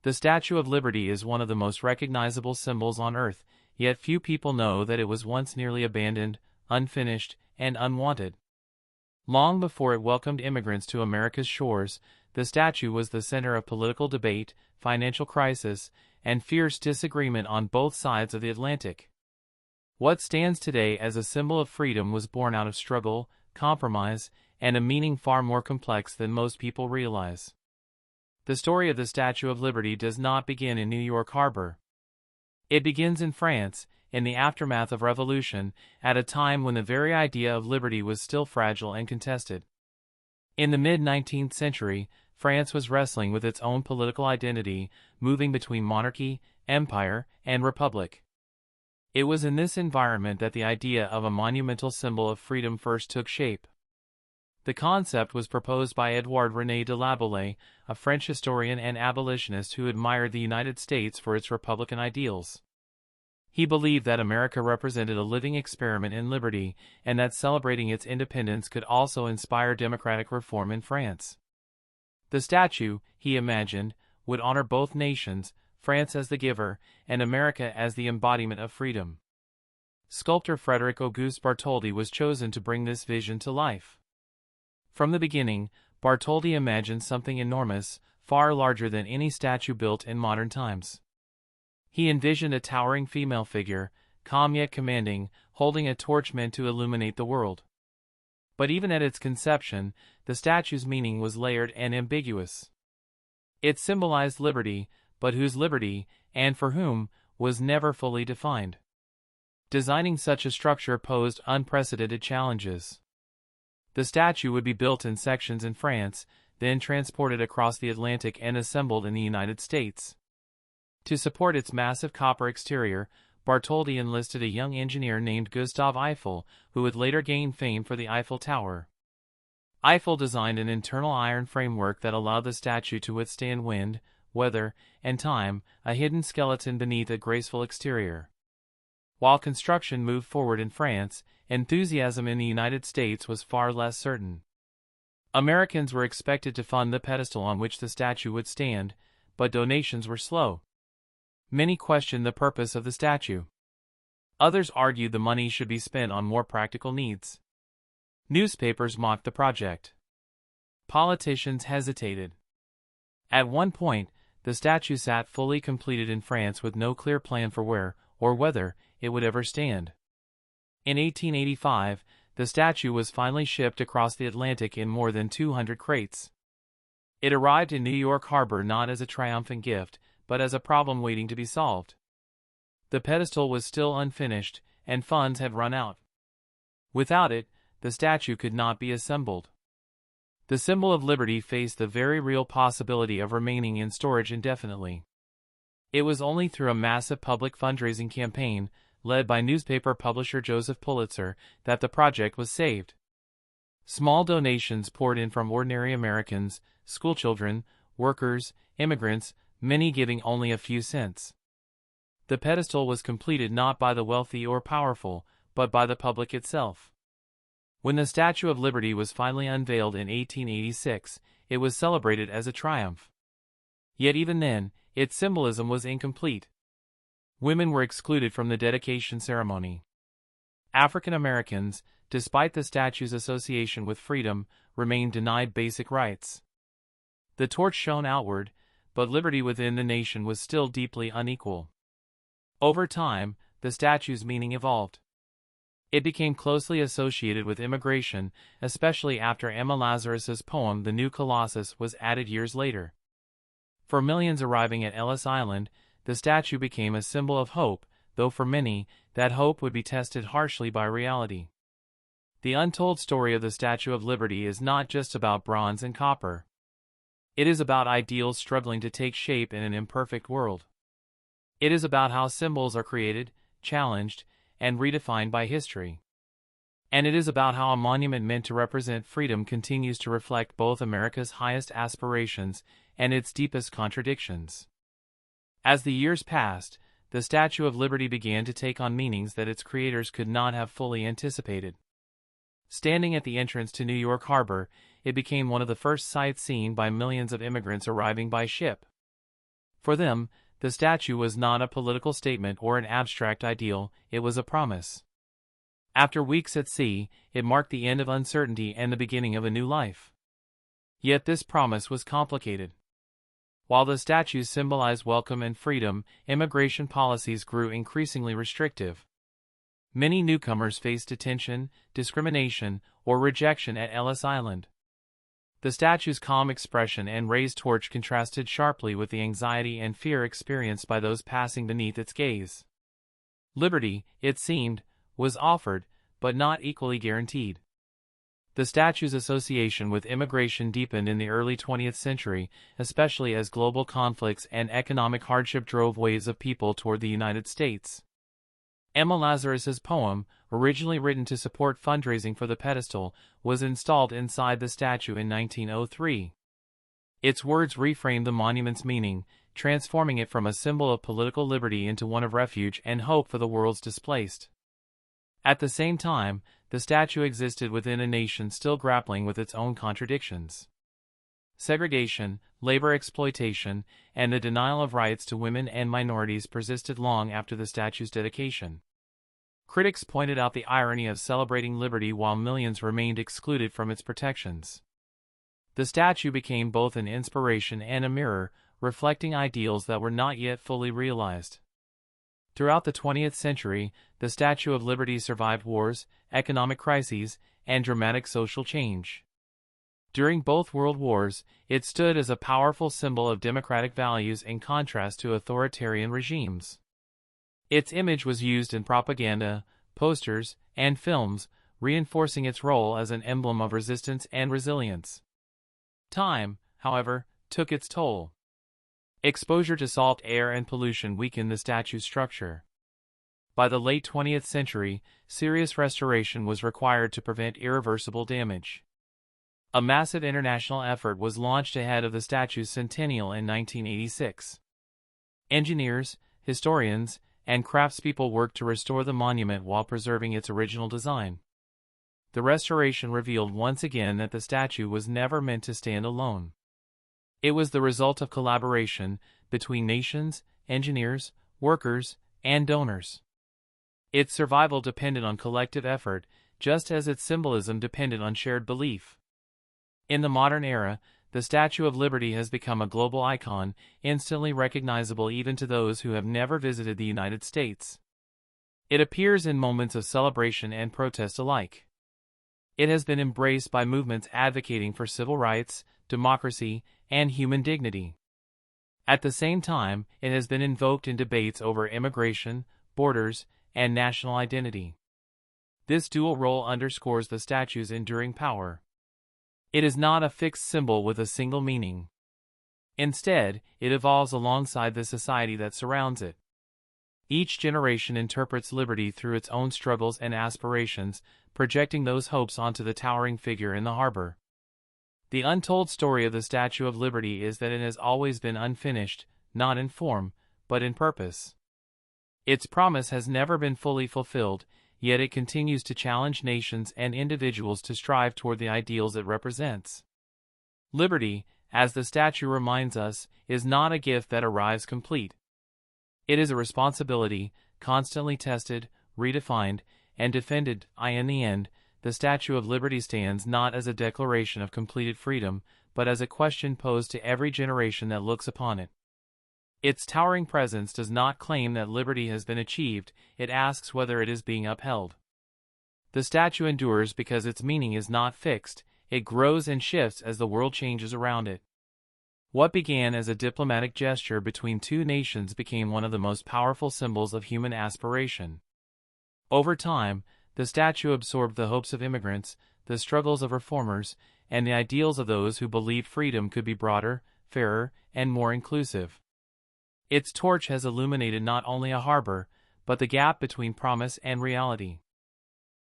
The Statue of Liberty is one of the most recognizable symbols on Earth, yet few people know that it was once nearly abandoned, unfinished, and unwanted. Long before it welcomed immigrants to America's shores, the statue was the center of political debate, financial crisis, and fierce disagreement on both sides of the Atlantic. What stands today as a symbol of freedom was born out of struggle, compromise, and a meaning far more complex than most people realize. The story of the Statue of Liberty does not begin in New York Harbor. It begins in France, in the aftermath of revolution, at a time when the very idea of liberty was still fragile and contested. In the mid-19th century, France was wrestling with its own political identity, moving between monarchy, empire, and republic. It was in this environment that the idea of a monumental symbol of freedom first took shape. The concept was proposed by Édouard René de Laboulaye, a French historian and abolitionist who admired the United States for its republican ideals. He believed that America represented a living experiment in liberty, and that celebrating its independence could also inspire democratic reform in France. The statue, he imagined, would honor both nations, France as the giver, and America as the embodiment of freedom. Sculptor Frédéric Auguste Bartholdi was chosen to bring this vision to life. From the beginning, Bartholdi imagined something enormous, far larger than any statue built in modern times. He envisioned a towering female figure, calm yet commanding, holding a torch meant to illuminate the world. But even at its conception, the statue's meaning was layered and ambiguous. It symbolized liberty, but whose liberty, and for whom, was never fully defined. Designing such a structure posed unprecedented challenges. The statue would be built in sections in France, then transported across the Atlantic and assembled in the United States. To support its massive copper exterior, Bartholdi enlisted a young engineer named Gustave Eiffel, who would later gain fame for the Eiffel Tower. Eiffel designed an internal iron framework that allowed the statue to withstand wind, weather, and time, a hidden skeleton beneath a graceful exterior. While construction moved forward in France, enthusiasm in the United States was far less certain. Americans were expected to fund the pedestal on which the statue would stand, but donations were slow. Many questioned the purpose of the statue. Others argued the money should be spent on more practical needs. Newspapers mocked the project. Politicians hesitated. At one point, the statue sat fully completed in France with no clear plan for where, or whether, it would ever stand. In 1885, the statue was finally shipped across the Atlantic in more than 200 crates. It arrived in New York Harbor not as a triumphant gift, but as a problem waiting to be solved. The pedestal was still unfinished, and funds had run out. Without it, the statue could not be assembled. The symbol of liberty faced the very real possibility of remaining in storage indefinitely. It was only through a massive public fundraising campaign, led by newspaper publisher Joseph Pulitzer, that the project was saved. Small donations poured in from ordinary Americans, schoolchildren, workers, immigrants, many giving only a few cents. The pedestal was completed not by the wealthy or powerful, but by the public itself. When the Statue of Liberty was finally unveiled in 1886, it was celebrated as a triumph. Yet even then, its symbolism was incomplete. Women were excluded from the dedication ceremony. African Americans, despite the statue's association with freedom, remained denied basic rights. The torch shone outward, but liberty within the nation was still deeply unequal. Over time, the statue's meaning evolved. It became closely associated with immigration, especially after Emma Lazarus's poem The New Colossus was added years later. For millions arriving at Ellis Island, the statue became a symbol of hope, though for many, that hope would be tested harshly by reality. The untold story of the Statue of Liberty is not just about bronze and copper. It is about ideals struggling to take shape in an imperfect world. It is about how symbols are created, challenged, and redefined by history. And it is about how a monument meant to represent freedom continues to reflect both America's highest aspirations and its deepest contradictions. As the years passed, the Statue of Liberty began to take on meanings that its creators could not have fully anticipated. Standing at the entrance to New York Harbor, it became one of the first sights seen by millions of immigrants arriving by ship. For them, the statue was not a political statement or an abstract ideal, it was a promise. After weeks at sea, it marked the end of uncertainty and the beginning of a new life. Yet this promise was complicated. While the statues symbolized welcome and freedom, immigration policies grew increasingly restrictive. Many newcomers faced detention, discrimination, or rejection at Ellis Island. The statue's calm expression and raised torch contrasted sharply with the anxiety and fear experienced by those passing beneath its gaze. Liberty, it seemed, was offered, but not equally guaranteed. The statue's association with immigration deepened in the early 20th century, especially as global conflicts and economic hardship drove waves of people toward the United States. Emma Lazarus's poem, originally written to support fundraising for the pedestal, was installed inside the statue in 1903. Its words reframed the monument's meaning, transforming it from a symbol of political liberty into one of refuge and hope for the world's displaced. At the same time, the statue existed within a nation still grappling with its own contradictions. Segregation, labor exploitation, and the denial of rights to women and minorities persisted long after the statue's dedication. Critics pointed out the irony of celebrating liberty while millions remained excluded from its protections. The statue became both an inspiration and a mirror, reflecting ideals that were not yet fully realized. Throughout the 20th century, the Statue of Liberty survived wars, economic crises, and dramatic social change. During both World Wars, it stood as a powerful symbol of democratic values in contrast to authoritarian regimes. Its image was used in propaganda, posters, and films, reinforcing its role as an emblem of resistance and resilience. Time, however, took its toll. Exposure to salt air and pollution weakened the statue's structure. By the late 20th century, serious restoration was required to prevent irreversible damage. A massive international effort was launched ahead of the statue's centennial in 1986. Engineers, historians, and craftspeople worked to restore the monument while preserving its original design. The restoration revealed once again that the statue was never meant to stand alone. It was the result of collaboration between nations, engineers, workers, and donors. Its survival depended on collective effort, just as its symbolism depended on shared belief. In the modern era, the Statue of Liberty has become a global icon, instantly recognizable even to those who have never visited the United States. It appears in moments of celebration and protest alike. It has been embraced by movements advocating for civil rights, democracy, and human dignity. At the same time, it has been invoked in debates over immigration, borders, and national identity. This dual role underscores the statue's enduring power. It is not a fixed symbol with a single meaning. Instead, it evolves alongside the society that surrounds it. Each generation interprets liberty through its own struggles and aspirations, projecting those hopes onto the towering figure in the harbor. The untold story of the Statue of Liberty is that it has always been unfinished, not in form, but in purpose. Its promise has never been fully fulfilled, yet it continues to challenge nations and individuals to strive toward the ideals it represents. Liberty, as the statue reminds us, is not a gift that arrives complete. It is a responsibility, constantly tested, redefined, and defended. In the end, the Statue of Liberty stands not as a declaration of completed freedom, but as a question posed to every generation that looks upon it. Its towering presence does not claim that liberty has been achieved, it asks whether it is being upheld. The statue endures because its meaning is not fixed, it grows and shifts as the world changes around it. What began as a diplomatic gesture between two nations became one of the most powerful symbols of human aspiration. Over time, the statue absorbed the hopes of immigrants, the struggles of reformers, and the ideals of those who believed freedom could be broader, fairer, and more inclusive. Its torch has illuminated not only a harbor, but the gap between promise and reality.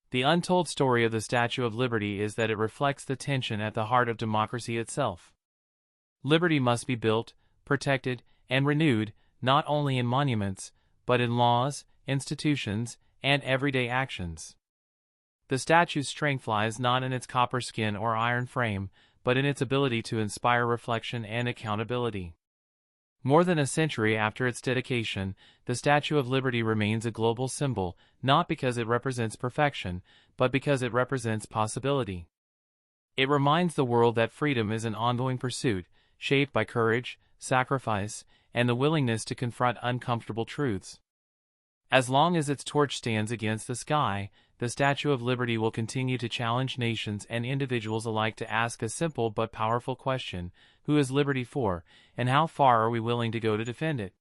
The untold story of the Statue of Liberty is that it reflects the tension at the heart of democracy itself. Liberty must be built, protected, and renewed, not only in monuments, but in laws, institutions, and everyday actions. The statue's strength lies not in its copper skin or iron frame, but in its ability to inspire reflection and accountability. More than a century after its dedication, the Statue of Liberty remains a global symbol, not because it represents perfection, but because it represents possibility. It reminds the world that freedom is an ongoing pursuit, shaped by courage, sacrifice, and the willingness to confront uncomfortable truths. As long as its torch stands against the sky, the Statue of Liberty will continue to challenge nations and individuals alike to ask a simple but powerful question: who is liberty for, and how far are we willing to go to defend it?